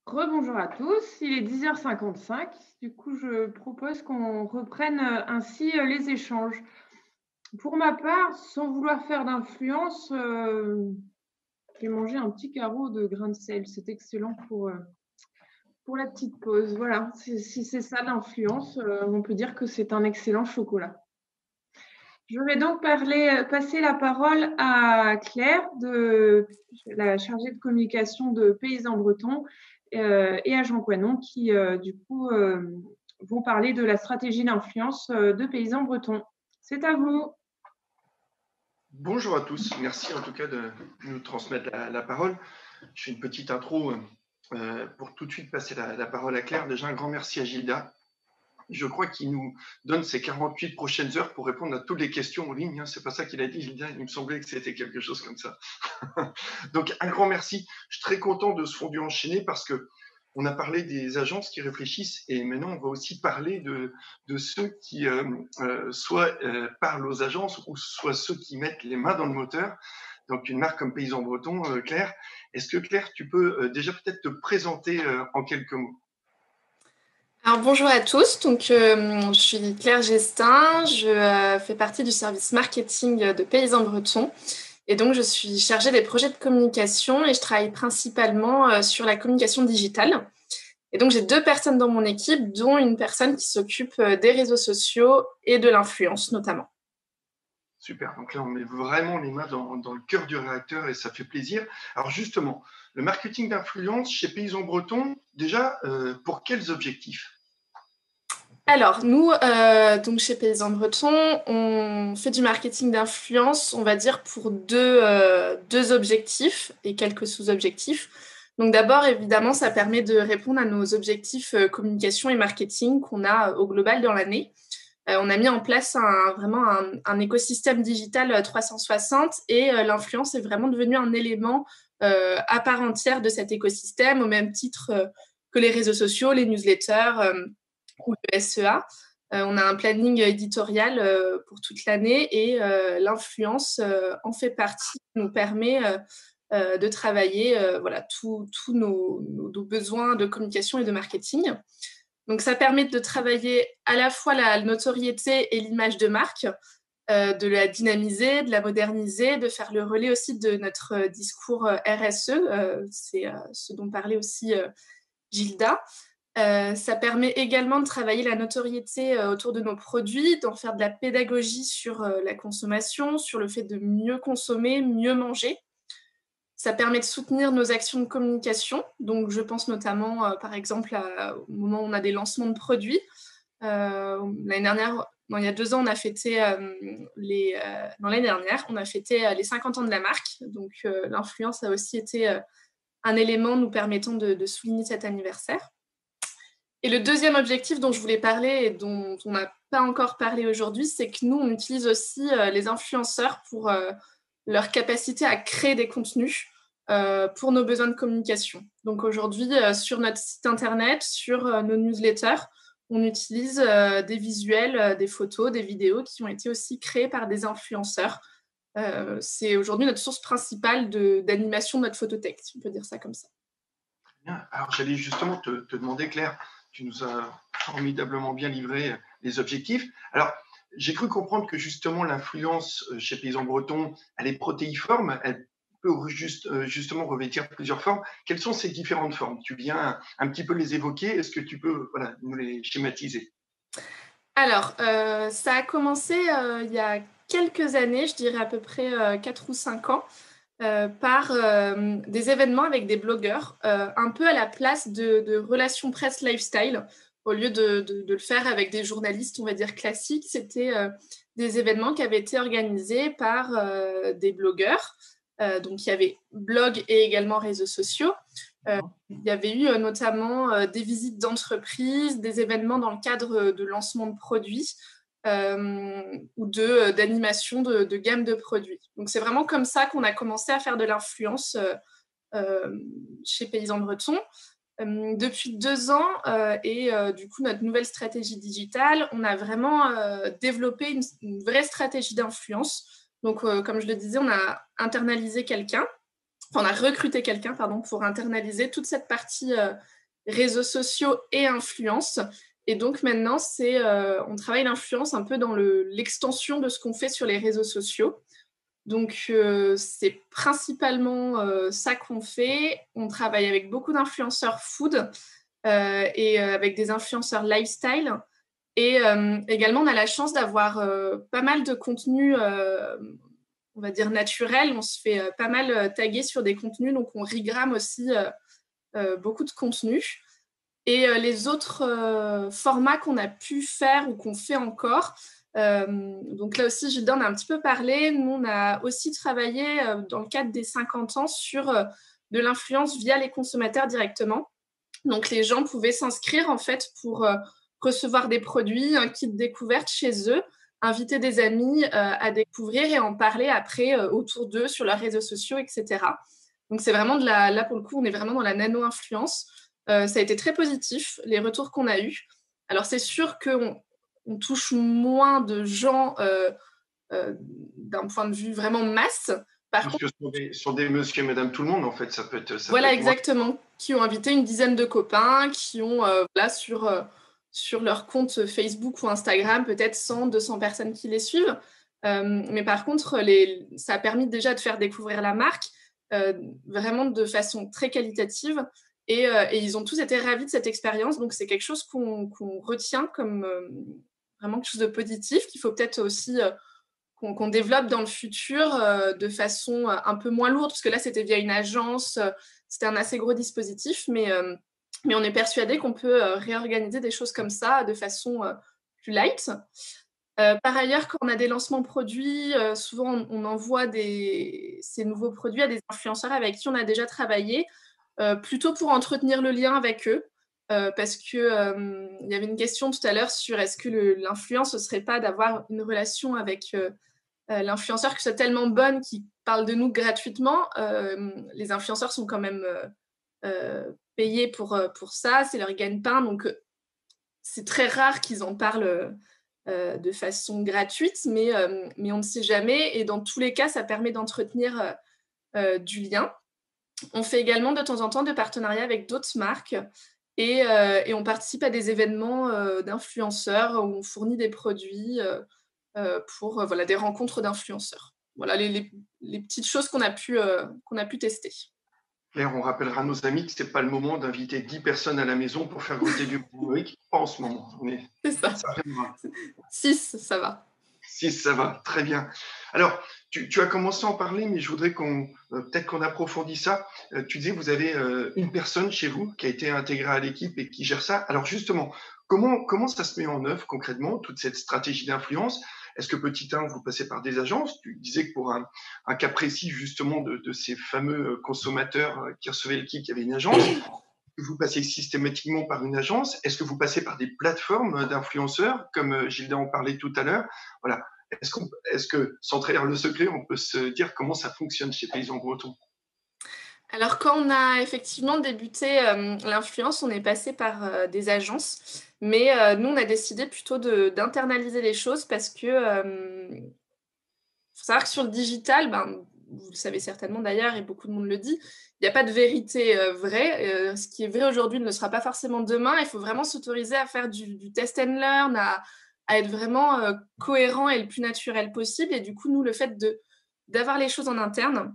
Rebonjour à tous, il est 10h55. Du coup, je propose qu'on reprenne ainsi les échanges. Pour ma part, sans vouloir faire d'influence, j'ai mangé un petit carreau de grains de sel. C'est excellent pour la petite pause. Voilà, si c'est ça l'influence, on peut dire que c'est un excellent chocolat. Je vais donc passer la parole à Claire, la chargée de communication de Paysans Bretons, et à Jean Coinon, qui, vont parler de la stratégie d'influence de Paysans Bretons. C'est à vous. Bonjour à tous, merci en tout cas de nous transmettre la parole. Je fais une petite intro pour tout de suite passer la parole à Claire. Déjà un grand merci à Gilda. Je crois qu'il nous donne ces 48 prochaines heures pour répondre à toutes les questions en ligne. C'est pas ça qu'il a dit, Gilda. Il me semblait que c'était quelque chose comme ça. Donc un grand merci. Je suis très content de ce fondu enchaîné parce que on a parlé des agences qui réfléchissent et maintenant on va aussi parler de ceux qui soit parlent aux agences ou soit ceux qui mettent les mains dans le moteur. Donc une marque comme Paysans Bretons, Claire. Est-ce que Claire, tu peux déjà peut-être te présenter en quelques mots? Alors bonjour à tous, je suis Claire Gestin, je fais partie du service marketing de Paysans Bretons et donc je suis chargée des projets de communication et je travaille principalement sur la communication digitale. Et donc j'ai deux personnes dans mon équipe, dont une personne qui s'occupe des réseaux sociaux et de l'influence notamment. Super, donc là on met vraiment les mains dans le cœur du réacteur et ça fait plaisir. Alors justement, le marketing d'influence chez Paysans Bretons, déjà pour quels objectifs? Alors, nous, donc chez Paysans Bretons, on fait du marketing d'influence, on va dire, pour deux objectifs et quelques sous-objectifs. Donc d'abord, évidemment, ça permet de répondre à nos objectifs communication et marketing qu'on a au global dans l'année. On a mis en place vraiment un écosystème digital 360 et l'influence est vraiment devenue un élément à part entière de cet écosystème, au même titre que les réseaux sociaux, les newsletters ou le SEA. On a un planning éditorial pour toute l'année et l'influence en fait partie, nous permet de travailler tous nos besoins de communication et de marketing. Donc, ça permet de travailler à la fois la notoriété et l'image de marque, de la dynamiser, de la moderniser, de faire le relais aussi de notre discours RSE, c'est ce dont parlait aussi Gilda. Ça permet également de travailler la notoriété autour de nos produits, d'en faire de la pédagogie sur la consommation, sur le fait de mieux consommer, mieux manger. Ça permet de soutenir nos actions de communication. Donc, je pense notamment, par exemple, au moment où on a des lancements de produits. L'année dernière, il y a 2 ans, on a fêté l'année dernière, on a fêté les 50 ans de la marque. Donc, l'influence a aussi été un élément nous permettant de souligner cet anniversaire. Et le deuxième objectif dont je voulais parler et dont on n'a pas encore parlé aujourd'hui, c'est que nous, on utilise aussi les influenceurs pour leur capacité à créer des contenus pour nos besoins de communication. Donc aujourd'hui, sur notre site internet, sur nos newsletters, on utilise des visuels, des photos, des vidéos qui ont été aussi créées par des influenceurs. C'est aujourd'hui notre source principale d'animation de notre photothèque, si on peut dire ça comme ça. Bien. Alors j'allais justement te demander, Claire, tu nous as formidablement bien livré les objectifs. Alors, j'ai cru comprendre que justement l'influence chez Paysans Bretons, elle est protéiforme, elle peut justement revêtir plusieurs formes. Quelles sont ces différentes formes? Tu viens un petit peu les évoquer, est-ce que tu peux nous les schématiser? Alors, ça a commencé il y a quelques années, je dirais à peu près 4 ou 5 ans, par des événements avec des blogueurs, un peu à la place de relations presse lifestyle. Au lieu de le faire avec des journalistes, on va dire classiques, c'était des événements qui avaient été organisés par des blogueurs. Donc, il y avait blog et également réseaux sociaux. Il y avait eu notamment des visites d'entreprises, des événements dans le cadre de lancement de produits ou d'animation de gamme de produits. Donc, c'est vraiment comme ça qu'on a commencé à faire de l'influence chez Paysans Bretons. Depuis 2 ans et du coup, notre nouvelle stratégie digitale, on a vraiment développé une vraie stratégie d'influence. Donc, comme je le disais, on a internalisé quelqu'un on a recruté quelqu'un, pardon, pour internaliser toute cette partie réseaux sociaux et influence. Et donc maintenant, on travaille l'influence un peu dans l'extension de ce qu'on fait sur les réseaux sociaux. Donc, c'est principalement ça qu'on fait. On travaille avec beaucoup d'influenceurs food et avec des influenceurs lifestyle. Et également, on a la chance d'avoir pas mal de contenus, on va dire, naturels. On se fait pas mal taguer sur des contenus, donc on regramme aussi beaucoup de contenus. Et les autres formats qu'on a pu faire ou qu'on fait encore, donc là aussi, Gilda en a un petit peu parlé. Nous, on a aussi travaillé dans le cadre des 50 ans sur de l'influence via les consommateurs directement. Donc, les gens pouvaient s'inscrire en fait pour recevoir des produits, un kit découverte chez eux, inviter des amis à découvrir et en parler après autour d'eux sur leurs réseaux sociaux, etc. Donc, c'est vraiment là, pour le coup, on est vraiment dans la nano-influence. Ça a été très positif, les retours qu'on a eus. Alors, c'est sûr qu'on touche moins de gens d'un point de vue vraiment masse. Parce que sur des monsieur et madame tout le monde, en fait, ça peut être... Voilà, exactement. Qui ont invité une dizaine de copains, qui ont sur leur compte Facebook ou Instagram, peut-être 100, 200 personnes qui les suivent. Mais par contre, ça a permis déjà de faire découvrir la marque vraiment de façon très qualitative. Et ils ont tous été ravis de cette expérience. Donc, c'est quelque chose qu'on retient comme vraiment quelque chose de positif, qu'il faut peut-être aussi qu'on développe dans le futur de façon un peu moins lourde. Parce que là, c'était via une agence, c'était un assez gros dispositif. Mais on est persuadé qu'on peut réorganiser des choses comme ça de façon plus light. Par ailleurs, quand on a des lancements produits, souvent on envoie ces nouveaux produits à des influenceurs avec qui on a déjà travaillé, plutôt pour entretenir le lien avec eux, parce que il y avait une question tout à l'heure sur est-ce que l'influence ne serait pas d'avoir une relation avec l'influenceur qui soit tellement bonne qu'il parle de nous gratuitement. Les influenceurs sont quand même payés pour ça, c'est leur gagne-pain, donc c'est très rare qu'ils en parlent de façon gratuite, mais on ne sait jamais, et dans tous les cas, ça permet d'entretenir du lien. On fait également de temps en temps des partenariats avec d'autres marques et on participe à des événements d'influenceurs où on fournit des produits pour des rencontres d'influenceurs. Voilà les petites choses qu'on a pu tester. Claire, on rappellera à nos amis que ce n'est pas le moment d'inviter 10 personnes à la maison pour faire goûter du numérique. Pas en ce moment. C'est ça. 6, ça va. 6, ça va. Très bien. Alors, tu as commencé à en parler, mais je voudrais peut-être qu'on approfondisse ça. Tu disais que vous avez une personne chez vous qui a été intégrée à l'équipe et qui gère ça. Alors justement, comment ça se met en œuvre concrètement, toute cette stratégie d'influence? Est-ce que petit 1, vous passez par des agences? Tu disais que pour un cas précis justement de ces fameux consommateurs qui recevaient le kit, il y avait une agence. Vous passez systématiquement par une agence? Est-ce que vous passez par des plateformes d'influenceurs, comme Gilda en parlait tout à l'heure? Voilà. Est-ce que, sans trahir le secret, on peut se dire comment ça fonctionne chez Paysans Bretons? Alors, quand on a effectivement débuté l'influence, on est passé par des agences. Mais nous, on a décidé plutôt d'internaliser les choses parce que faut savoir que sur le digital, vous le savez certainement d'ailleurs, et beaucoup de monde le dit, il n'y a pas de vérité vraie. Ce qui est vrai aujourd'hui ne le sera pas forcément demain. Il faut vraiment s'autoriser à faire du test and learn, à être vraiment cohérent et le plus naturel possible. Et du coup, nous, le fait d'avoir les choses en interne,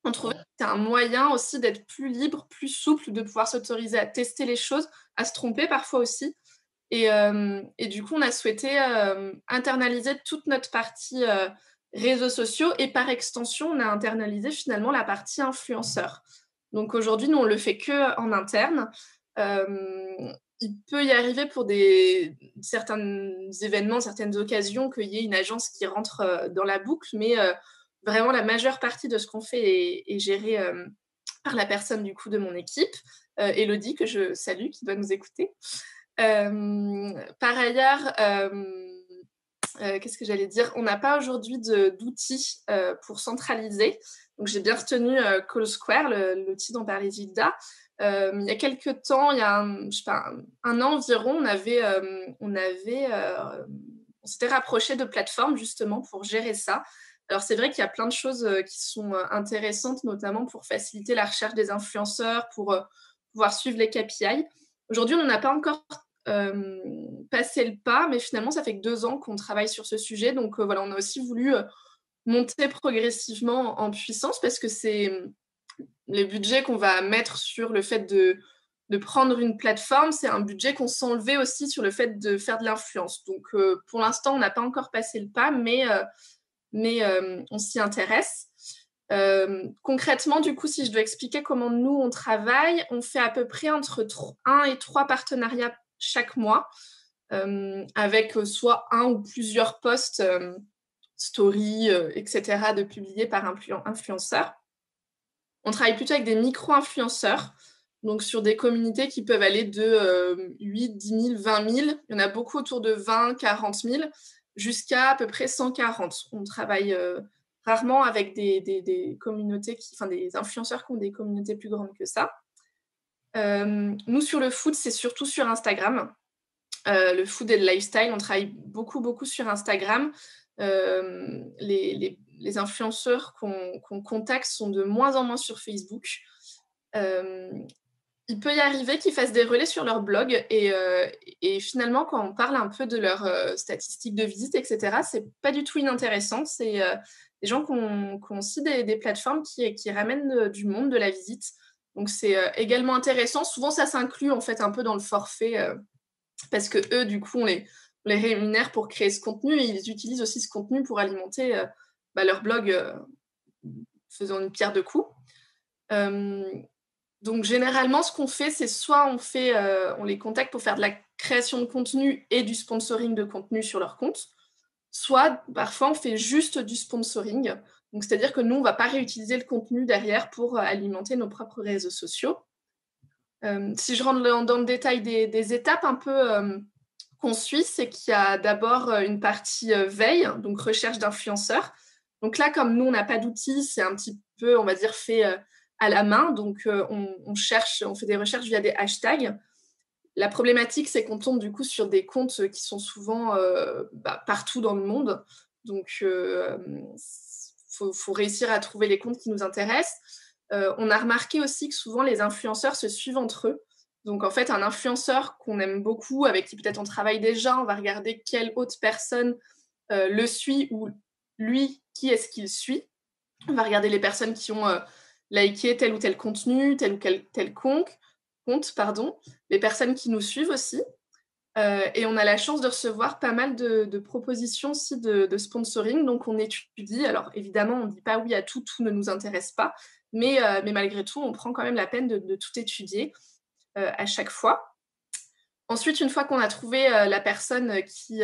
on trouvait que c'était un moyen aussi d'être plus libre, plus souple, de pouvoir s'autoriser à tester les choses, à se tromper parfois aussi. Et du coup, on a souhaité internaliser toute notre partie réseaux sociaux et par extension, on a internalisé finalement la partie influenceur. Donc aujourd'hui, nous, on le fait que en interne. Il peut y arriver pour certains événements, certaines occasions, qu'il y ait une agence qui rentre dans la boucle, mais vraiment la majeure partie de ce qu'on fait est gérée par la personne du coup de mon équipe, Elodie, que je salue, qui doit nous écouter. Par ailleurs, qu'est-ce que j'allais dire? On n'a pas aujourd'hui d'outils pour centraliser. Donc, j'ai bien retenu Call Square, l'outil dont parlait Gilda. Il y a quelques temps, il y a un an environ, on s'était rapproché de plateformes justement pour gérer ça. Alors, c'est vrai qu'il y a plein de choses qui sont intéressantes, notamment pour faciliter la recherche des influenceurs, pour pouvoir suivre les KPI. Aujourd'hui, on n'en a pas encore passé le pas, mais finalement, ça fait que 2 ans qu'on travaille sur ce sujet. Donc, voilà, on a aussi voulu monter progressivement en puissance parce que c'est les budgets qu'on va mettre sur le fait de prendre une plateforme, c'est un budget qu'on s'enlevait aussi sur le fait de faire de l'influence. Donc, pour l'instant, on n'a pas encore passé le pas, mais on s'y intéresse. Concrètement, du coup, si je dois expliquer comment nous, on travaille, on fait à peu près entre 1 et 3 partenariats chaque mois, avec soit un ou plusieurs posts, stories, etc., de publiés par influenceurs. On travaille plutôt avec des micro-influenceurs, donc sur des communautés qui peuvent aller de 8, 10 000, 20 000. Il y en a beaucoup autour de 20, 40 000, jusqu'à peu près 140. On travaille rarement avec des communautés, des influenceurs qui ont des communautés plus grandes que ça. Nous, sur le food, c'est surtout sur Instagram. Le food et le lifestyle, on travaille beaucoup, beaucoup sur Instagram. Les influenceurs qu'on contacte sont de moins en moins sur Facebook. Il peut y arriver qu'ils fassent des relais sur leur blog et finalement, quand on parle un peu de leurs statistiques de visite, etc., c'est pas du tout inintéressant. C'est des gens qui ont aussi des plateformes qui ramènent du monde, de la visite. Donc, c'est également intéressant. Souvent, ça s'inclut en fait un peu dans le forfait parce que eux, du coup, on les rémunère pour créer ce contenu et ils utilisent aussi ce contenu pour alimenter leur blog faisant une pierre deux coups. Donc, généralement, ce qu'on fait, c'est soit on les contacte pour faire de la création de contenu et du sponsoring de contenu sur leur compte, soit parfois on fait juste du sponsoring. Donc, c'est-à-dire que nous, on ne va pas réutiliser le contenu derrière pour alimenter nos propres réseaux sociaux. Si je rentre dans le détail des étapes un peu qu'on suit, c'est qu'il y a d'abord une partie veille, donc recherche d'influenceurs. Donc là, comme nous, on n'a pas d'outils, c'est un petit peu, on va dire, fait à la main. Donc, on fait des recherches via des hashtags. La problématique, c'est qu'on tombe du coup sur des comptes qui sont souvent partout dans le monde. Donc, faut réussir à trouver les comptes qui nous intéressent. On a remarqué aussi que souvent, les influenceurs se suivent entre eux. Donc, en fait, un influenceur qu'on aime beaucoup, avec qui peut-être on travaille déjà, on va regarder quelle autre personne le suit ou lui, qui est-ce qu'il suit. On va regarder les personnes qui ont liké tel ou tel contenu, tel ou tel compte, les personnes qui nous suivent aussi. Et on a la chance de recevoir pas mal de propositions aussi de sponsoring. Donc, on étudie. Alors, évidemment, on ne dit pas oui à tout ne nous intéresse pas. Mais malgré tout, on prend quand même la peine de tout étudier à chaque fois. Ensuite, une fois qu'on a trouvé la personne qui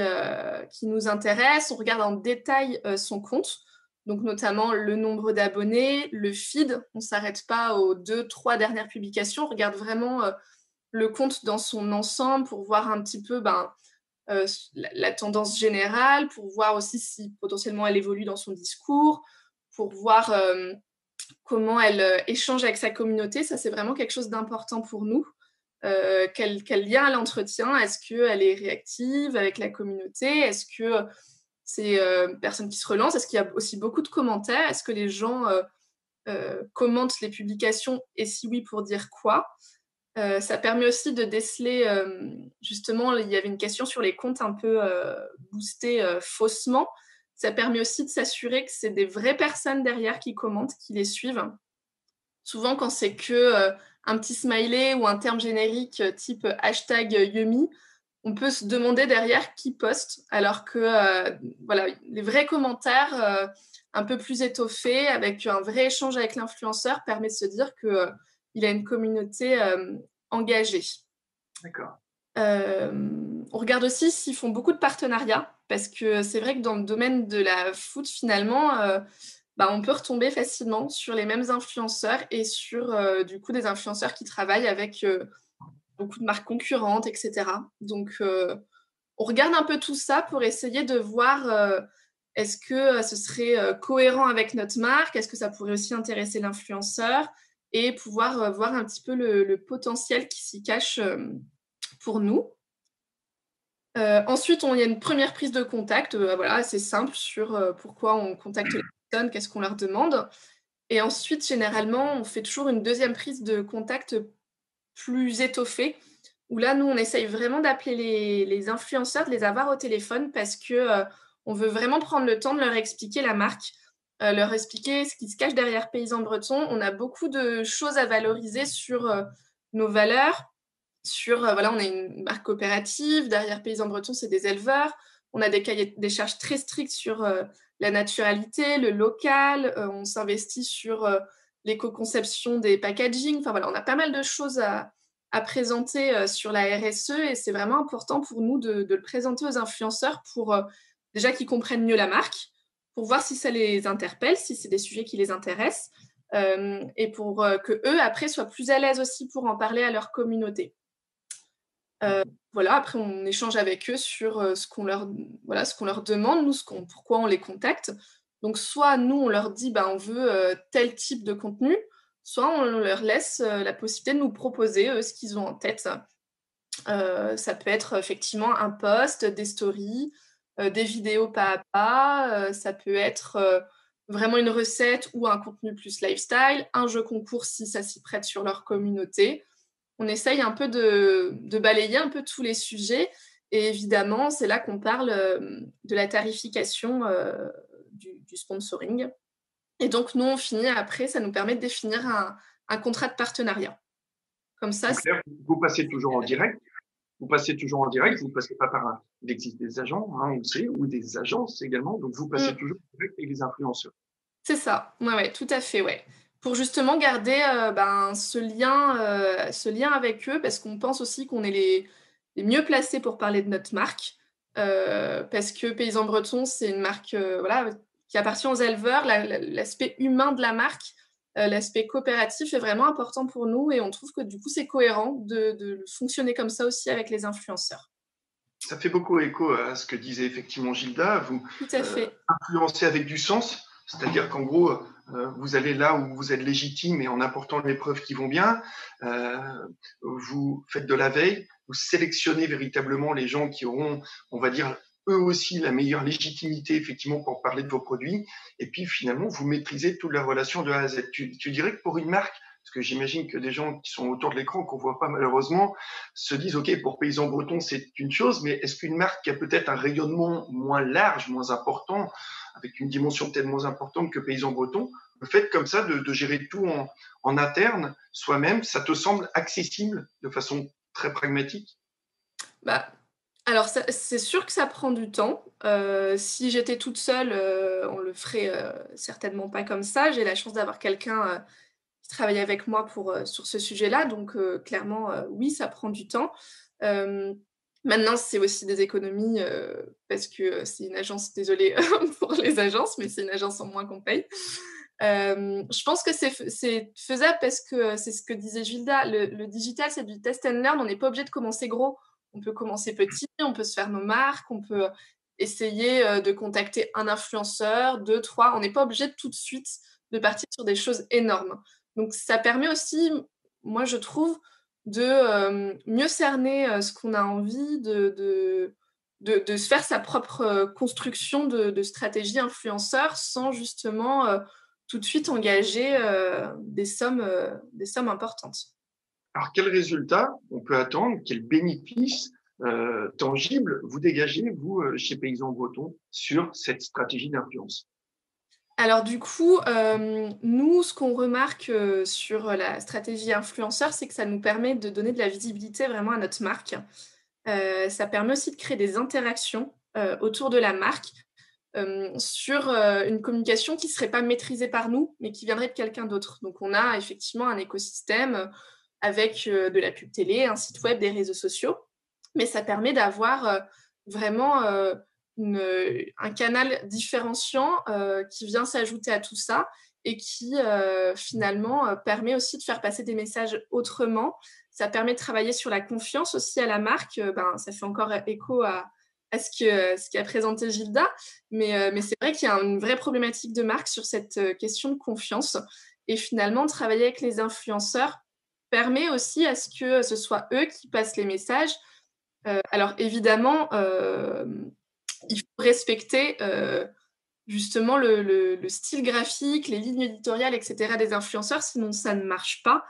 nous intéresse, on regarde en détail son compte. Donc, notamment le nombre d'abonnés, le feed. On ne s'arrête pas aux 2-3 dernières publications. On regarde vraiment le compte dans son ensemble pour voir un petit peu la tendance générale, pour voir aussi si potentiellement elle évolue dans son discours, pour voir comment elle échange avec sa communauté. Ça, c'est vraiment quelque chose d'important pour nous. Quel lien elle entretient? Est-ce qu'elle est réactive avec la communauté? Est-ce que c'est une personne qui se relance? Est-ce qu'il y a aussi beaucoup de commentaires? Est-ce que les gens commentent les publications? Et si oui, pour dire quoi? Ça permet aussi de déceler, justement, il y avait une question sur les comptes un peu boostés faussement. Ça permet aussi de s'assurer que c'est des vraies personnes derrière qui commentent, qui les suivent. Souvent, quand c'est que un petit smiley ou un terme générique type hashtag Yummy, on peut se demander derrière qui poste, alors que les vrais commentaires un peu plus étoffés, avec un vrai échange avec l'influenceur, permet de se dire qu'il a une communauté engagée. D'accord. On regarde aussi s'ils font beaucoup de partenariats, parce que c'est vrai que dans le domaine de la food, finalement, on peut retomber facilement sur les mêmes influenceurs et sur du coup des influenceurs qui travaillent avec beaucoup de marques concurrentes, etc. Donc, on regarde un peu tout ça pour essayer de voir est-ce que ce serait cohérent avec notre marque, est-ce que ça pourrait aussi intéresser l'influenceur et pouvoir voir un petit peu le potentiel qui s'y cache pour nous. Ensuite, il y a une première prise de contact, voilà, assez simple sur pourquoi on contacte les personnes, qu'est-ce qu'on leur demande. Et ensuite, généralement, on fait toujours une deuxième prise de contact plus étoffée, où là, nous, on essaye vraiment d'appeler les influenceurs, de les avoir au téléphone parce que on veut vraiment prendre le temps de leur expliquer la marque, leur expliquer ce qui se cache derrière Paysans Bretons. On a beaucoup de choses à valoriser sur nos valeurs, voilà, on est une marque coopérative, derrière Paysans Bretons, c'est des éleveurs. On a des cahiers des charges très stricts sur la naturalité, le local, on s'investit sur l'éco-conception des packaging. Enfin voilà, on a pas mal de choses à présenter sur la RSE et c'est vraiment important pour nous de le présenter aux influenceurs pour déjà qu'ils comprennent mieux la marque, pour voir si ça les interpelle, si c'est des sujets qui les intéressent et pour que eux après soient plus à l'aise aussi pour en parler à leur communauté. Voilà, après on échange avec eux sur ce qu'on leur demande, nous, pourquoi on les contacte. Donc soit nous, on leur dit on veut tel type de contenu, soit on leur laisse la possibilité de nous proposer ce qu'ils ont en tête. Ça peut être effectivement un post, des stories, des vidéos pas à pas, ça peut être vraiment une recette ou un contenu plus lifestyle, un jeu concours si ça s'y prête sur leur communauté. On essaye un peu de balayer un peu tous les sujets. Et évidemment, c'est là qu'on parle de la tarification du sponsoring. Et donc, nous, on finit après, ça nous permet de définir un contrat de partenariat. Comme ça, vous passez toujours en direct. Vous passez toujours en direct, vous ne passez pas par il existe des agents, on le sait, ou des agences également. Donc, vous passez toujours en direct avec les influenceurs. C'est ça, ouais, tout à fait, ouais. Pour justement garder ce lien avec eux, parce qu'on pense aussi qu'on est les mieux placés pour parler de notre marque, parce que Paysans Bretons, c'est une marque qui appartient aux éleveurs. L'aspect humain de la marque, l'aspect coopératif est vraiment important pour nous et on trouve que du coup, c'est cohérent de fonctionner comme ça aussi avec les influenceurs. Ça fait beaucoup écho à ce que disait effectivement Gilda. Vous Tout à fait. Influencez avec du sens. C'est-à-dire qu'en gros, vous allez là où vous êtes légitime et en apportant les preuves qui vont bien. Vous faites de la veille, vous sélectionnez véritablement les gens qui auront, on va dire, eux aussi la meilleure légitimité effectivement pour parler de vos produits. Et puis finalement, vous maîtrisez toute la relation de A à Z. Tu dirais que pour une marque, parce que j'imagine que des gens qui sont autour de l'écran, qu'on voit pas malheureusement, se disent, OK, pour Paysans Bretons, c'est une chose, mais est-ce qu'une marque qui a peut-être un rayonnement moins large, moins important, avec une dimension peut-être moins importante que Paysans Bretons, le fait comme ça de gérer tout en interne, soi-même, ça te semble accessible de façon très pragmatique? Alors, c'est sûr que ça prend du temps. Si j'étais toute seule, on le ferait certainement pas comme ça. J'ai la chance d'avoir quelqu'un qui travaille avec moi sur ce sujet-là. Donc, clairement, oui, ça prend du temps. Maintenant, c'est aussi des économies parce que c'est une agence, désolée pour les agences, mais c'est une agence en moins qu'on paye. Je pense que c'est faisable parce que c'est ce que disait Gilda. Le digital, c'est du test and learn. On n'est pas obligé de commencer gros. On peut commencer petit, on peut se faire nos marques, on peut essayer de contacter un influenceur, 2, 3. On n'est pas obligé tout de suite de partir sur des choses énormes. Donc, ça permet aussi, moi, je trouve, de mieux cerner ce qu'on a envie, de se faire sa propre construction de stratégie influenceur sans justement tout de suite engager des sommes importantes. Alors, quel résultat on peut attendre, quel bénéfice tangible vous dégagez, vous, chez Paysans Bretons, sur cette stratégie d'influence? Alors du coup, nous, ce qu'on remarque sur la stratégie influenceur, c'est que ça nous permet de donner de la visibilité vraiment à notre marque. Ça permet aussi de créer des interactions autour de la marque sur une communication qui ne serait pas maîtrisée par nous, mais qui viendrait de quelqu'un d'autre. Donc on a effectivement un écosystème avec de la pub télé, un site web, des réseaux sociaux, mais ça permet d'avoir vraiment un canal différenciant qui vient s'ajouter à tout ça et qui finalement permet aussi de faire passer des messages autrement. Ça permet de travailler sur la confiance aussi à la marque. Ça fait encore écho à ce qu'a présenté Gilda, mais c'est vrai qu'il y a une vraie problématique de marque sur cette question de confiance. Et finalement, travailler avec les influenceurs permet aussi à ce que ce soit eux qui passent les messages Alors évidemment, il faut respecter justement le style graphique, les lignes éditoriales, etc. des influenceurs, sinon ça ne marche pas.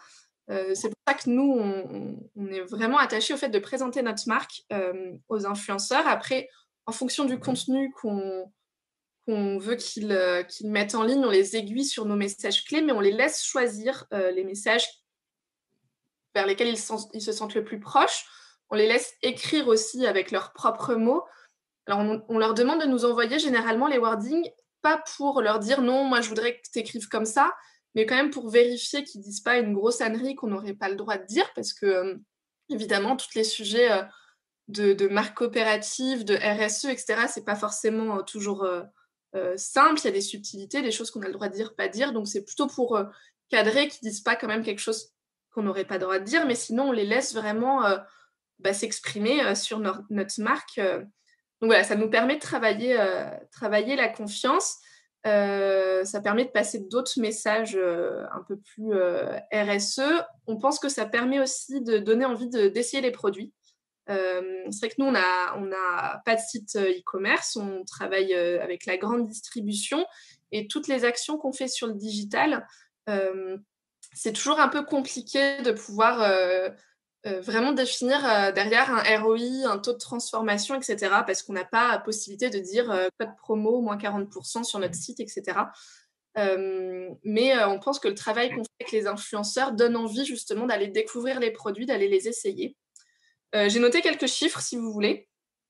C'est pour ça que nous, on est vraiment attachés au fait de présenter notre marque aux influenceurs. Après, en fonction du contenu qu'on veut qu'ils mettent en ligne, on les aiguille sur nos messages clés, mais on les laisse choisir les messages vers lesquels ils se sentent le plus proches. On les laisse écrire aussi avec leurs propres mots. Alors, on leur demande de nous envoyer généralement les wordings, pas pour leur dire non, moi je voudrais que tu écrives comme ça, mais quand même pour vérifier qu'ils ne disent pas une grosse ânerie qu'on n'aurait pas le droit de dire, parce que évidemment, tous les sujets de marque coopérative, de RSE, etc., c'est pas forcément toujours simple. Il y a des subtilités, des choses qu'on a le droit de dire, pas dire. Donc, c'est plutôt pour cadrer qu'ils ne disent pas quand même quelque chose qu'on n'aurait pas le droit de dire, mais sinon, on les laisse vraiment s'exprimer sur notre marque. Donc voilà, ça nous permet de travailler la confiance. Ça permet de passer d'autres messages un peu plus RSE. On pense que ça permet aussi de donner envie d'essayer les produits. C'est vrai que nous, on n'a pas de site e-commerce. On travaille avec la grande distribution et toutes les actions qu'on fait sur le digital, c'est toujours un peu compliqué de pouvoir vraiment définir derrière un ROI, un taux de transformation, etc. parce qu'on n'a pas la possibilité de dire code promo, moins 40% sur notre site, etc. Mais on pense que le travail qu'on fait avec les influenceurs donne envie justement d'aller découvrir les produits, d'aller les essayer. J'ai noté quelques chiffres si vous voulez.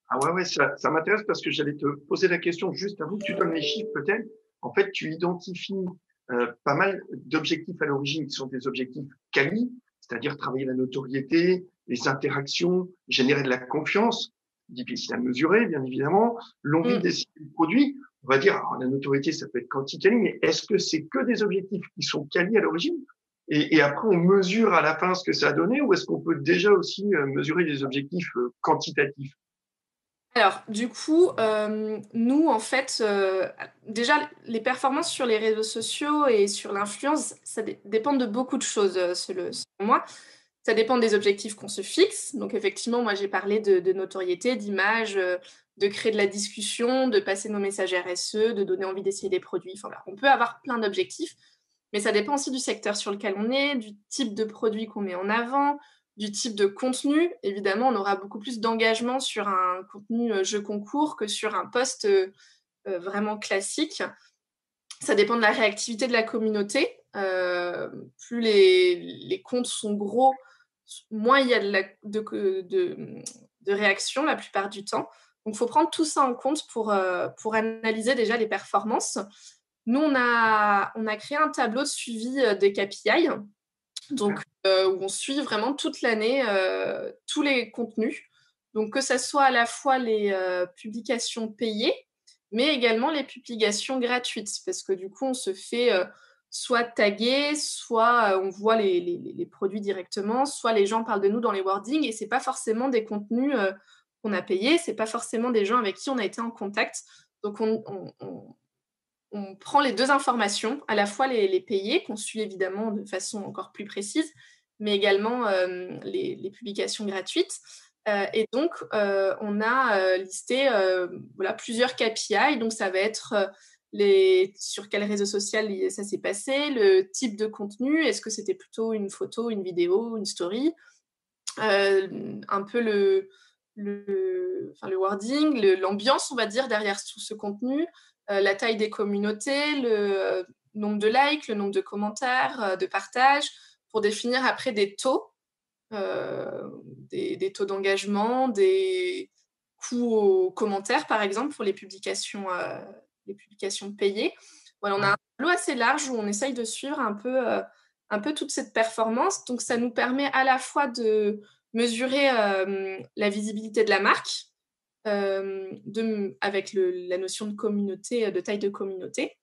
Ah ouais, ça m'intéresse parce que j'allais te poser la question juste avant que tu donnes les chiffres peut-être. En fait, tu identifies pas mal d'objectifs à l'origine qui sont des objectifs quali, c'est-à-dire travailler la notoriété, les interactions, générer de la confiance, difficile à mesurer, bien évidemment, l'envie d'essayer le produit. On va dire, alors, la notoriété, ça peut être quanti-quali, mais est-ce que c'est que des objectifs qui sont quali à l'origine et après, on mesure à la fin ce que ça a donné ou est-ce qu'on peut déjà aussi mesurer des objectifs quantitatifs? Alors, du coup, nous, en fait, déjà, les performances sur les réseaux sociaux et sur l'influence, ça dépend de beaucoup de choses, selon moi. Ça dépend des objectifs qu'on se fixe. Donc, effectivement, moi, j'ai parlé de notoriété, d'image, de créer de la discussion, de passer nos messages RSE, de donner envie d'essayer des produits. Enfin, voilà, on peut avoir plein d'objectifs, mais ça dépend aussi du secteur sur lequel on est, du type de produit qu'on met en avant, du type de contenu. Évidemment, on aura beaucoup plus d'engagement sur un contenu jeu concours que sur un post vraiment classique. Ça dépend de la réactivité de la communauté. Plus les comptes sont gros, moins il y a de réactions la plupart du temps. Donc, il faut prendre tout ça en compte pour analyser déjà les performances. Nous, on a créé un tableau de suivi des KPI, donc, où on suit vraiment toute l'année tous les contenus. Donc, que ce soit à la fois les publications payées, mais également les publications gratuites, parce que du coup, on se fait soit taguer, soit on voit les produits directement, soit les gens parlent de nous dans les wordings, et ce n'est pas forcément des contenus qu'on a payés, ce n'est pas forcément des gens avec qui on a été en contact. Donc, on prend les deux informations, à la fois les payés, qu'on suit évidemment de façon encore plus précise, mais également les publications gratuites. Et donc, on a listé plusieurs KPI. Donc, ça va être sur quel réseau social ça s'est passé, le type de contenu, est-ce que c'était plutôt une photo, une vidéo, une story, un peu le wording, l'ambiance, on va dire, derrière tout ce contenu, la taille des communautés, le nombre de likes, le nombre de commentaires, de partages, pour définir après des taux, des taux d'engagement, des coûts aux commentaires, par exemple, pour les publications payées. Voilà, on a un tableau assez large où on essaye de suivre un peu toute cette performance. Donc, ça nous permet à la fois de mesurer la visibilité de la marque, avec la notion de communauté, de taille de communauté.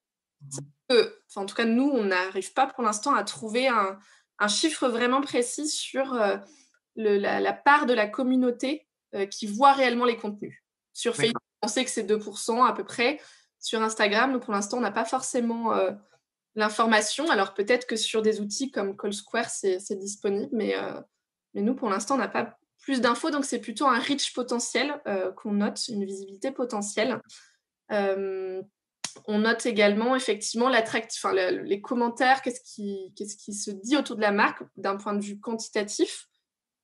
En tout cas, nous, on n'arrive pas pour l'instant à trouver un chiffre vraiment précis sur la part de la communauté qui voit réellement les contenus. Sur Facebook, on sait que c'est 2% à peu près. Sur Instagram, nous, pour l'instant, on n'a pas forcément l'information. Alors, peut-être que sur des outils comme CallSquare, c'est disponible, mais nous, pour l'instant, on n'a pas plus d'infos, donc c'est plutôt un reach potentiel qu'on note, une visibilité potentielle. On note également effectivement les commentaires, qu'est-ce qui se dit autour de la marque d'un point de vue quantitatif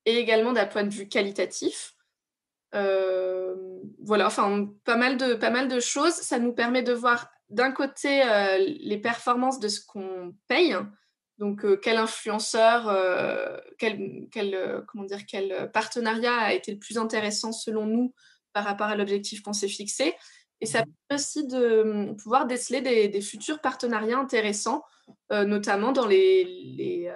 et également d'un point de vue qualitatif. Voilà, enfin pas mal de choses. Ça nous permet de voir d'un côté les performances de ce qu'on paye. Donc quel influenceur, quel partenariat a été le plus intéressant selon nous par rapport à l'objectif qu'on s'est fixé. Et ça permet aussi de pouvoir déceler des futurs partenariats intéressants, notamment dans les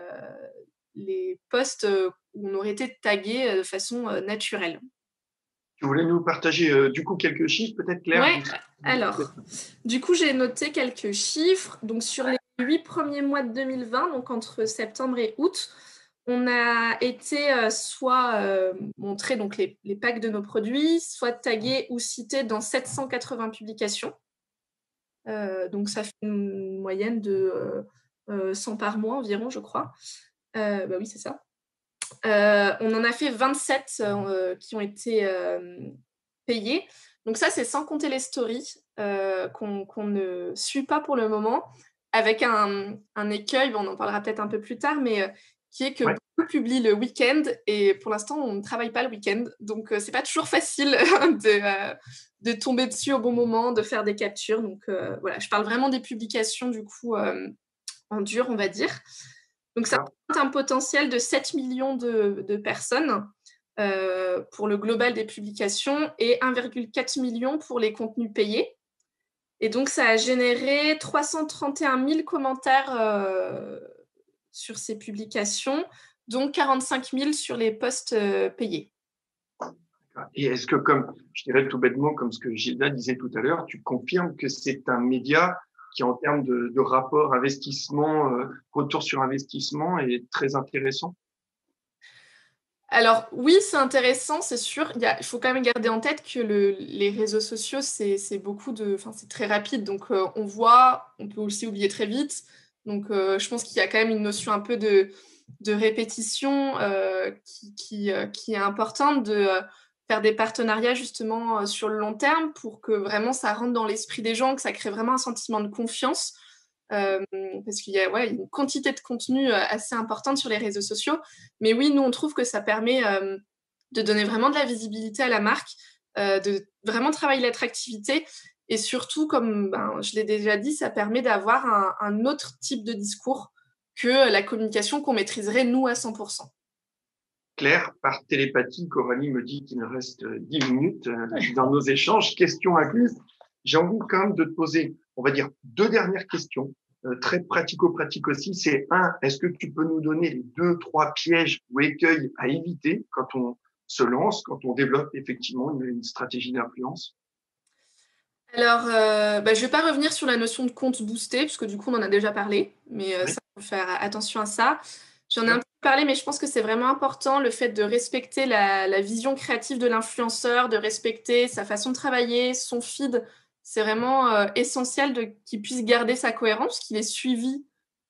posts où on aurait été tagué de façon naturelle. Tu voulais nous partager du coup quelques chiffres, peut-être, Claire? Ouais, alors, du coup, j'ai noté quelques chiffres. Donc, sur les 8 premiers mois de 2020, donc entre septembre et août, on a été soit montré donc, les packs de nos produits, soit tagués ou cités dans 780 publications. Donc, ça fait une moyenne de 100 par mois environ, je crois. Bah oui, c'est ça. On en a fait 27 qui ont été payés. Donc ça, c'est sans compter les stories qu'on ne suit pas pour le moment, avec un écueil, on en parlera peut-être un peu plus tard, mais qui est que beaucoup publient le week-end et pour l'instant, on ne travaille pas le week-end. Donc, c'est pas toujours facile de tomber dessus au bon moment, de faire des captures. Donc, voilà, je parle vraiment des publications, du coup, en dur, on va dire. Donc, ça représente un potentiel de 7 millions de personnes pour le global des publications et 1,4 million pour les contenus payés. Et donc, ça a généré 331 000 commentaires sur ces publications, dont 45 000 sur les posts payés. Et est-ce que, comme je dirais tout bêtement, comme ce que Gilda disait tout à l'heure, tu confirmes que c'est un média qui, en termes de rapport investissement, retour sur investissement, est très intéressant? Alors oui, c'est intéressant, c'est sûr. Il faut quand même garder en tête que les réseaux sociaux, c'est très rapide. Donc on voit, on peut aussi oublier très vite. Donc je pense qu'il y a quand même une notion un peu de répétition qui est importante, de faire des partenariats justement sur le long terme pour que vraiment ça rentre dans l'esprit des gens, que ça crée vraiment un sentiment de confiance. Parce qu'il y a une quantité de contenu assez importante sur les réseaux sociaux. Mais oui, nous, on trouve que ça permet de donner vraiment de la visibilité à la marque, de vraiment travailler l'attractivité. Et surtout, comme je l'ai déjà dit, ça permet d'avoir un autre type de discours que la communication qu'on maîtriserait, nous, à 100%. Claire, par télépathie, Coralie me dit qu'il reste 10 minutes dans nos échanges, questions incluses. J'ai envie quand même de te poser, on va dire, 2 dernières questions, très pratico-pratiques aussi. C'est est-ce que tu peux nous donner les 2-3 pièges ou écueils à éviter quand on se lance, quand on développe effectivement une stratégie d'influence? Alors, je ne vais pas revenir sur la notion de compte boosté, parce que du coup, on en a déjà parlé, mais ça, il faut faire attention à ça. J'en ai un peu parlé, mais je pense que c'est vraiment important, le fait de respecter la vision créative de l'influenceur, de respecter sa façon de travailler, son feed. C'est vraiment essentiel qu'il puisse garder sa cohérence, qu'il est suivi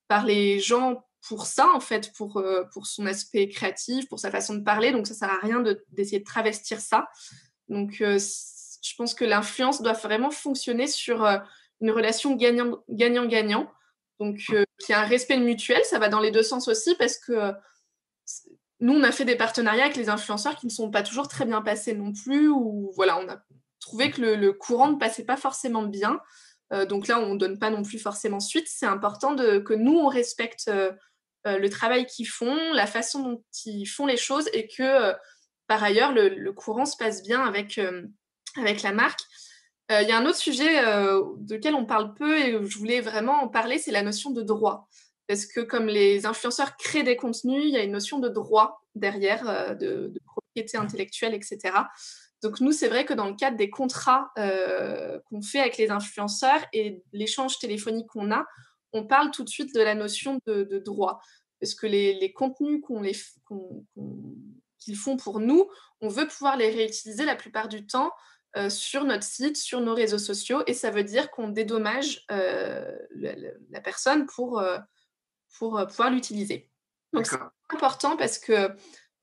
par les gens pour ça, en fait, pour son aspect créatif, pour sa façon de parler. Donc, ça ne sert à rien d'essayer de travestir ça. Donc, je pense que l'influence doit vraiment fonctionner sur une relation gagnant-gagnant. Donc, qu'il y a un respect mutuel, ça va dans les deux sens aussi, parce que nous, on a fait des partenariats avec les influenceurs qui ne sont pas toujours très bien passés non plus, ou voilà, on a trouvé que le courant ne passait pas forcément bien. Donc là, on ne donne pas non plus forcément suite. C'est important que nous, on respecte le travail qu'ils font, la façon dont ils font les choses, et que, par ailleurs, le courant se passe bien avec la marque. Il y a un autre sujet duquel on parle peu et je voulais vraiment en parler, c'est la notion de droit. Parce que comme les influenceurs créent des contenus, il y a une notion de droit derrière, de propriété intellectuelle, etc. Donc nous, c'est vrai que dans le cadre des contrats qu'on fait avec les influenceurs et l'échange téléphonique qu'on a, on parle tout de suite de la notion de droit. Parce que les contenus qu'ils font pour nous, on veut pouvoir les réutiliser la plupart du temps sur notre site, sur nos réseaux sociaux, et ça veut dire qu'on dédommage la personne pour pouvoir l'utiliser. Donc c'est important parce que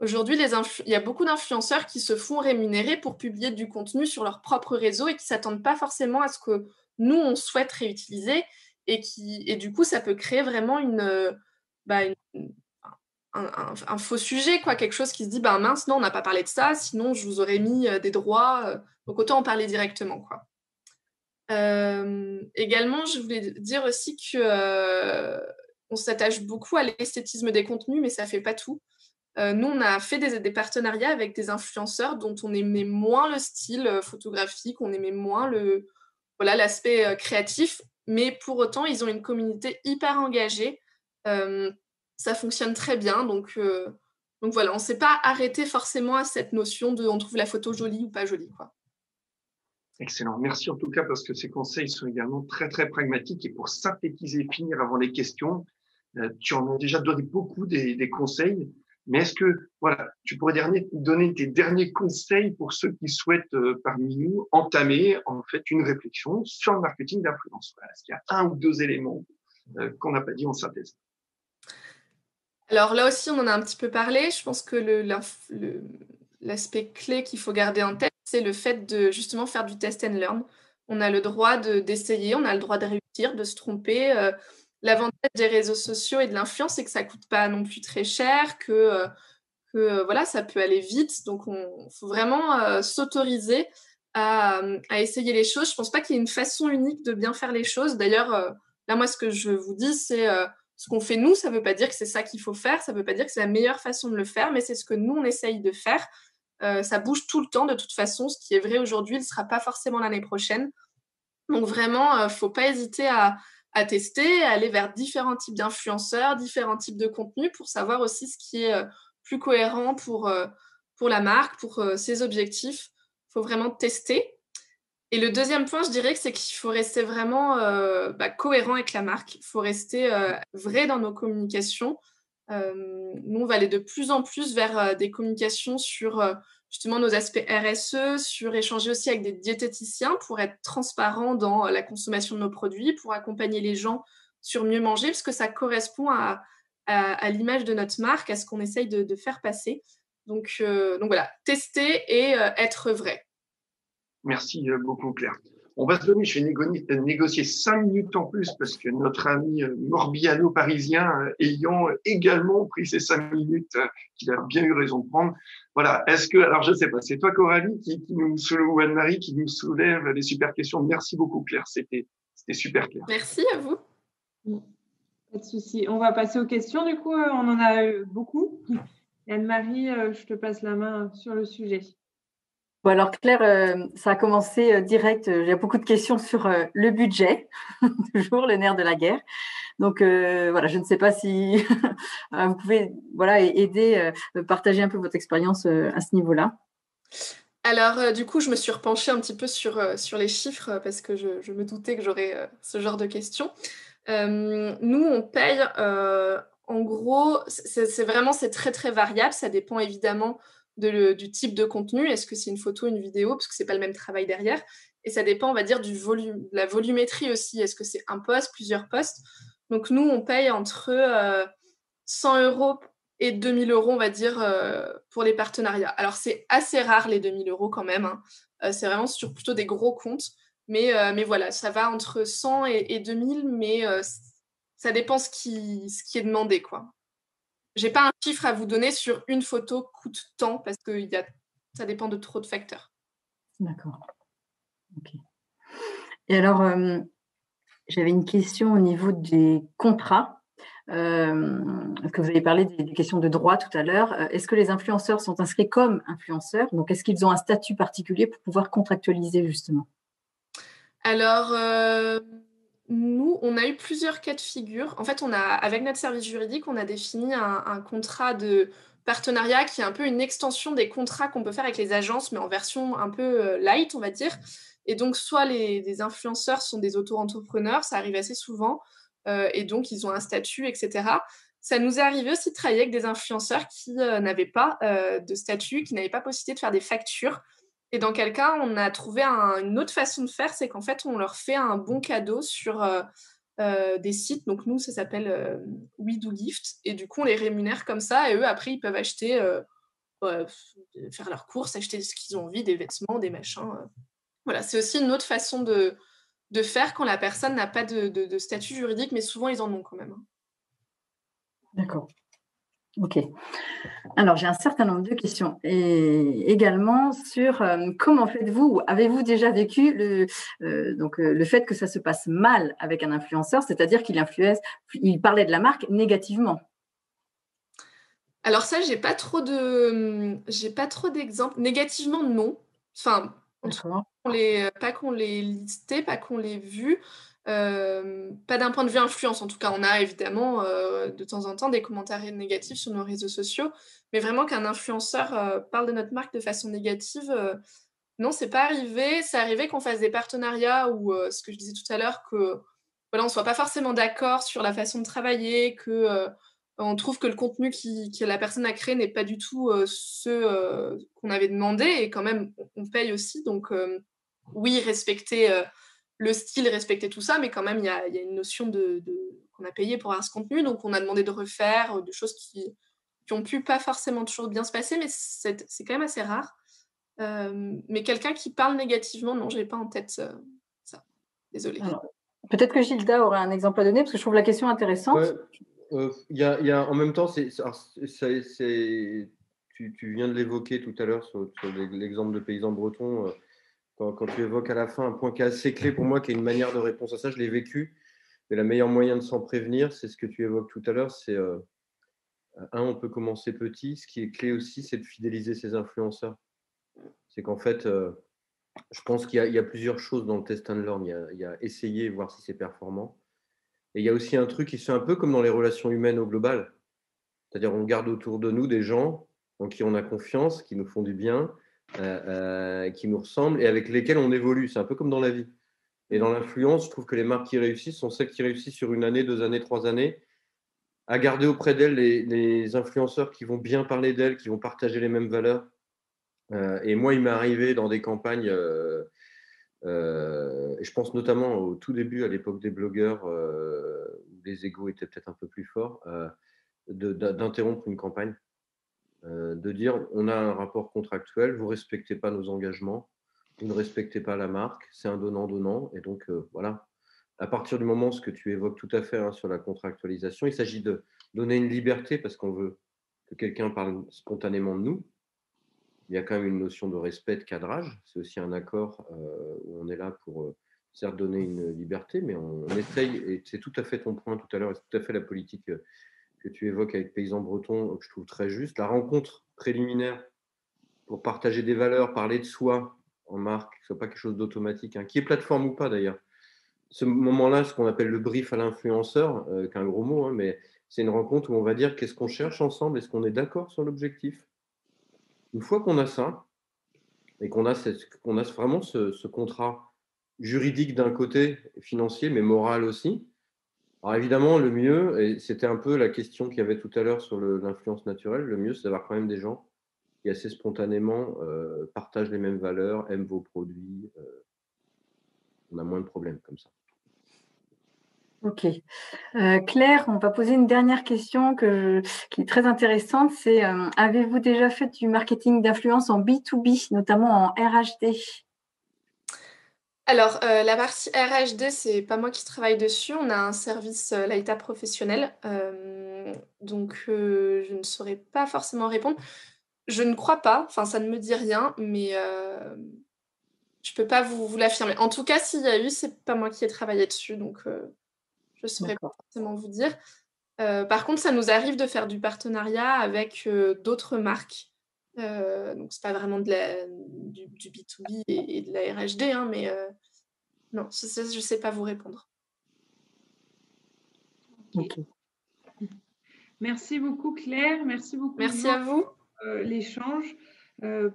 Aujourd'hui, il y a beaucoup d'influenceurs qui se font rémunérer pour publier du contenu sur leur propre réseau et qui ne s'attendent pas forcément à ce que nous, on souhaite réutiliser. Et du coup, ça peut créer vraiment un faux sujet, quoi, quelque chose qui se dit, mince, non, on n'a pas parlé de ça, sinon je vous aurais mis des droits, donc autant en parler directement, quoi. Également, je voulais dire aussi que on s'attache beaucoup à l'esthétisme des contenus, mais ça ne fait pas tout. Nous, on a fait des partenariats avec des influenceurs dont on aimait moins le style photographique, on aimait moins l'aspect créatif, mais pour autant, ils ont une communauté hyper engagée. Ça fonctionne très bien, donc voilà, on ne s'est pas arrêté forcément à cette notion de on trouve la photo jolie ou pas jolie, quoi. Excellent. Merci en tout cas parce que ces conseils sont également très, très pragmatiques. Et pour synthétiser et finir avant les questions, tu en as déjà donné beaucoup des conseils. Mais est-ce que, voilà, tu pourrais donner tes derniers conseils pour ceux qui souhaitent, parmi nous, entamer, en fait, une réflexion sur le marketing d'influence? Voilà. Est-ce qu'il y a un ou deux éléments qu'on n'a pas dit en synthèse? Alors là aussi, on en a un petit peu parlé. Je pense que l'aspect clé qu'il faut garder en tête, c'est le fait de justement faire du test and learn. On a le droit d'essayer, on a le droit de réussir, de se tromper. L'avantage des réseaux sociaux et de l'influence, c'est que ça ne coûte pas non plus très cher, que voilà, ça peut aller vite. Donc, il faut vraiment s'autoriser à essayer les choses. Je ne pense pas qu'il y ait une façon unique de bien faire les choses. D'ailleurs, là, moi, ce que je vous dis, c'est ce qu'on fait nous, ça ne veut pas dire que c'est ça qu'il faut faire, ça ne veut pas dire que c'est la meilleure façon de le faire, mais c'est ce que nous, on essaye de faire. Ça bouge tout le temps, de toute façon. Ce qui est vrai aujourd'hui ne sera pas forcément l'année prochaine. Donc vraiment, il ne faut pas hésiter à tester, à aller vers différents types d'influenceurs, différents types de contenus pour savoir aussi ce qui est plus cohérent pour la marque, pour ses objectifs. Il faut vraiment tester. Et le deuxième point, je dirais que c'est qu'il faut rester vraiment cohérent avec la marque. Il faut rester vrai dans nos communications. Nous, on va aller de plus en plus vers des communications sur justement nos aspects RSE, sur échanger aussi avec des diététiciens pour être transparent dans la consommation de nos produits, pour accompagner les gens sur mieux manger, parce que ça correspond à l'image de notre marque, à ce qu'on essaye de faire passer. Donc voilà, tester et être vrai. Merci beaucoup, Claire. On va se donner, je vais négocier 5 minutes en plus parce que notre ami Morbiano parisien ayant également pris ces 5 minutes qu'il a bien eu raison de prendre. Voilà. Alors je sais pas, c'est toi Coralie qui nous soulève, ou Anne-Marie qui nous soulève les super questions. Merci beaucoup Claire, c'était super clair. Merci à vous. Pas de souci. On va passer aux questions du coup, on en a eu beaucoup. Anne-Marie, je te passe la main sur le sujet. Bon, alors Claire, ça a commencé direct. J'ai beaucoup de questions sur le budget, toujours le nerf de la guerre. Donc voilà, je ne sais pas si vous pouvez aider, partager un peu votre expérience à ce niveau-là. Alors du coup, je me suis repenchée un petit peu sur les chiffres parce que je me doutais que j'aurais ce genre de questions. Nous, on paye en gros, c'est très très variable. Ça dépend évidemment du type de contenu. Est-ce que c'est une photo, une vidéo, parce que c'est pas le même travail derrière. Et ça dépend, on va dire, du volume, de la volumétrie aussi. Est-ce que c'est un post, plusieurs posts? Donc nous, on paye entre 100 € et 2000 €, on va dire, pour les partenariats. Alors c'est assez rare les 2000 € quand même. Hein. C'est vraiment sur plutôt des gros comptes. Mais voilà, ça va entre 100 et 2000, mais ça dépend ce qui est demandé, quoi. J'ai pas un chiffre à vous donner sur une photo coûte tant parce que ça dépend de trop de facteurs. D'accord. Ok. Et alors, j'avais une question au niveau des contrats. Parce que vous avez parlé des questions de droit tout à l'heure. Est-ce que les influenceurs sont inscrits comme influenceurs? Donc, est-ce qu'ils ont un statut particulier pour pouvoir contractualiser justement? Alors, nous, on a eu plusieurs cas de figure. En fait, avec notre service juridique, on a défini un contrat de partenariat qui est un peu une extension des contrats qu'on peut faire avec les agences, mais en version un peu light, on va dire. Et donc, soit les influenceurs sont des auto-entrepreneurs, ça arrive assez souvent, et donc ils ont un statut, etc. Ça nous est arrivé aussi de travailler avec des influenceurs qui n'avaient pas de statut, qui n'avaient pas possibilité de faire des factures. Et dans quel cas, on a trouvé une autre façon de faire, c'est qu'en fait, on leur fait un bon cadeau sur des sites. Donc nous, ça s'appelle We Do Gift. Et du coup, on les rémunère comme ça. Et eux, après, ils peuvent acheter faire leurs courses, acheter ce qu'ils ont envie, des vêtements, des machins. Voilà, c'est aussi une autre façon de faire quand la personne n'a pas de statut juridique, mais souvent ils en ont quand même. D'accord. Ok. Alors, j'ai un certain nombre de questions et également sur comment faites-vous, avez-vous déjà vécu le fait que ça se passe mal avec un influenceur, c'est-à-dire il parlait de la marque négativement? Alors ça, j'ai pas trop d'exemples. Négativement, non. Enfin, en tout cas, D'accord. pas qu'on l'ait listé, pas qu'on l'ait vu. Pas d'un point de vue influence, en tout cas. On a évidemment de temps en temps des commentaires négatifs sur nos réseaux sociaux, mais vraiment qu'un influenceur parle de notre marque de façon négative, non, c'est pas arrivé. C'est arrivé qu'on fasse des partenariats ou ce que je disais tout à l'heure, que voilà, on soit pas forcément d'accord sur la façon de travailler, que on trouve que le contenu que la personne a créé n'est pas du tout ce qu'on avait demandé, et quand même on paye aussi, donc oui, respecter le style, respecter tout ça, mais quand même il y a une notion qu'on a payé pour avoir ce contenu, donc on a demandé de refaire des choses qui ont pu pas forcément toujours bien se passer, mais c'est quand même assez rare. Mais quelqu'un qui parle négativement, non, je n'ai pas en tête ça. Désolée. Alors, peut-être que Gilda aurait un exemple à donner, parce que je trouve la question intéressante. Y a, en même temps, tu viens de l'évoquer tout à l'heure sur l'exemple de paysans bretons. Quand tu évoques à la fin un point qui est assez clé pour moi, qui est une manière de réponse à ça, je l'ai vécu. Mais la meilleure moyen de s'en prévenir, c'est ce que tu évoques tout à l'heure. C'est on peut commencer petit. Ce qui est clé aussi, c'est de fidéliser ses influenceurs. C'est qu'en fait, je pense qu'il y a plusieurs choses dans le test and learn. Il y a essayer et voir si c'est performant. Et il y a aussi un truc qui se fait un peu comme dans les relations humaines au global. C'est-à-dire on garde autour de nous des gens en qui on a confiance, qui nous font du bien, qui nous ressemblent et avec lesquels on évolue. C'est un peu comme dans la vie. Et dans l'influence, je trouve que les marques qui réussissent sont celles qui réussissent sur 1 année, 2 années, 3 années, à garder auprès d'elles les influenceurs qui vont bien parler d'elles, qui vont partager les mêmes valeurs. Et moi, il m'est arrivé dans des campagnes, et je pense notamment au tout début, à l'époque des blogueurs, où les égos étaient peut-être un peu plus forts, d'interrompre une campagne, de dire on a un rapport contractuel, vous ne respectez pas nos engagements, vous ne respectez pas la marque, c'est un donnant-donnant. Et donc, voilà, à partir du moment, ce que tu évoques tout à fait sur la contractualisation, il s'agit de donner une liberté parce qu'on veut que quelqu'un parle spontanément de nous. Il y a quand même une notion de respect, de cadrage. C'est aussi un accord où on est là pour, certes, donner une liberté, mais on essaye, et c'est tout à fait ton point tout à l'heure, et c'est tout à fait la politique que tu évoques avec Paysans Bretons, que je trouve très juste. La rencontre préliminaire pour partager des valeurs, parler de soi en marque, que ce ne soit pas quelque chose d'automatique, qui est plateforme ou pas d'ailleurs. Ce moment-là, ce qu'on appelle le brief à l'influenceur, qui est un gros mot, mais c'est une rencontre où on va dire qu'est-ce qu'on cherche ensemble, est-ce qu'on est d'accord sur l'objectif. Une fois qu'on a ça, et qu'on a vraiment ce contrat juridique d'un côté, financier, mais moral aussi. Alors évidemment, le mieux, et c'était un peu la question qu'il y avait tout à l'heure sur l'influence naturelle, le mieux, c'est d'avoir quand même des gens qui assez spontanément partagent les mêmes valeurs, aiment vos produits. On a moins de problèmes comme ça. Ok. Claire, on va poser une dernière question qui est très intéressante. C'est avez-vous déjà fait du marketing d'influence en B2B, notamment en RHD? Alors, la partie RHD, c'est pas moi qui travaille dessus. On a un service Laïta professionnel. Donc, je ne saurais pas forcément répondre. Je ne crois pas. Enfin, ça ne me dit rien, mais je peux pas vous l'affirmer. En tout cas, s'il y a eu, c'est pas moi qui ai travaillé dessus. Donc, je ne saurais pas forcément vous dire. Par contre, ça nous arrive de faire du partenariat avec d'autres marques. Donc, c'est pas vraiment du B2B et de la RHD, mais non, je sais pas vous répondre. Okay. Merci beaucoup Claire, merci beaucoup. Merci à vous. L'échange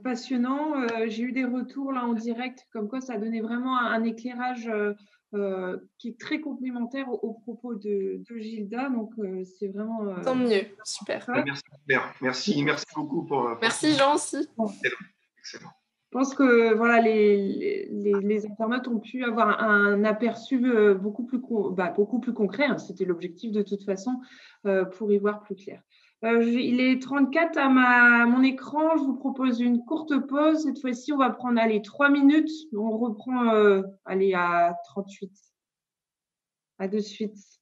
passionnant. J'ai eu des retours là en direct, comme quoi ça donnait vraiment un éclairage qui est très complémentaire aux propos de Gilda. Donc c'est vraiment. Tant mieux, super. Merci Claire, merci beaucoup pour. Merci Jean aussi. Excellent. Je pense que voilà, les internautes ont pu avoir un aperçu beaucoup plus concret. C'était l'objectif de toute façon pour y voir plus clair. Il est 34 à mon écran. Je vous propose une courte pause. Cette fois-ci, on va prendre 3 minutes. On reprend à 38. À de suite.